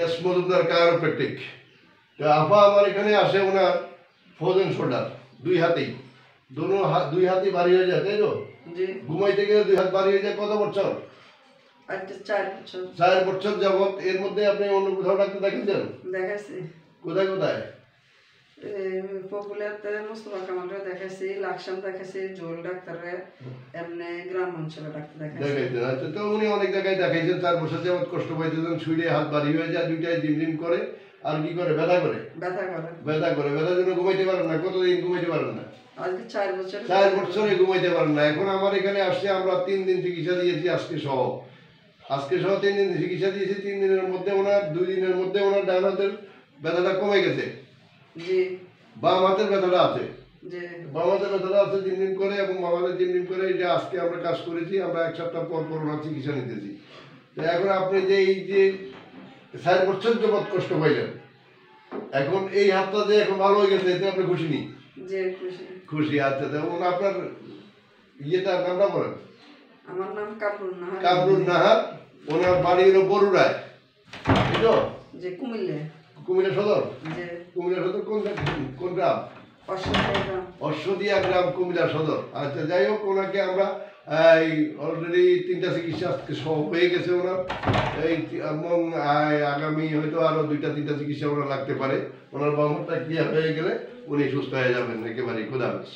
S Majumdar কায়োপ্র্যাকটিক। আপা আমার এখানে আসে ওনার ফ্রোজেন শোল্ডার, দুই হাতেই দুই হাতই ভারী হয়ে যায়, তাই তো? ঘুমাইতে গেলে দুই হাত ভারী হয়ে যায়। কত বছর? 4 বছর যাবত। এর মধ্যে আপনি অন্য কোথাও ডাক্তার দেখাচ্ছেন? দেখাইছি। কোথায় কোথায়? পপুলারতে মুস্তফা কামালরে দেখাইছি, লাকসাম দেখাইছি, জোল ডাক্তারে, এমনি গ্রাম অঞ্চলে ডাক্তার দেখাইছি। আচ্ছা, তো উনি অনেক জায়গায় দেখাইছেন। 4 বছর যাবত কষ্ট পাইতেছেন, শুইলে হাত ভারী হয়ে যায়, দুইটাই জিম করে। আর কি করে? ব্যথা করে। ব্যথার জন্য ঘুমাইতে পারেন না। কতদিন ঘুমাইতে পারেন না? আজকে 4 বছর। 4 বছরে ঘুমাইতে পারেন না। এখন আমার এখানে আসছে, আমরা 3 দিন চিকিৎসা দিয়েছি আজকে সহ 3 দিন চিকিৎসা দিয়েছি। 3 দিনের মধ্যে ওনার 2 দিনের মধ্যে ওনার ডান হাতের ব্যথাটা কমে গেছে। জি। বাম হাতের ব্যথাটা আছে। জি। বাম হাতের ব্যথাটা আছে দিন করে, এবং বাম হাতের দিন করে। এই যে আজকে আমরা কাজ করেছি, আমরা 1 সপ্তাহ পর ওনার চিকিৎসা নিতেছি। তো এখন আপনি যে এই যে 4 বছর যাবত কষ্ট পাইলেন, এখন এই হাতটা যে এখন ভালো হয়ে গেছে, এতে আপনি খুশি নি? জি, খুশি। খুশি। আচ্ছা, তখন আপনার ইয়েটার নামটা বলেন। আমার নাম কামরুন নাহার। কামরুন নাহার। ওনার বাড়ি হলো বরুড়ায়, তাই তো? যে কুমিল্লা। কুমিল্লা সদর? যে কুমিল্লা সদর কোন গ্রাম? অশ্বদিয়া গ্রাম, কুমিল্লা সদর। আচ্ছা, যাই হোক, ওনাকে আমরা অলরেডি 3টা চিকিৎসা হয়ে গেছে ওনার, এবং আগামী হয়তো আরো 2টা-3টা চিকিৎসা ওনার লাগতে পারে। ওনার বাম হাতটা ক্লিয়ার হয়ে গেলে উনি সুস্থ হয়ে যাবেন একেবারে। খোদা হাফেজ।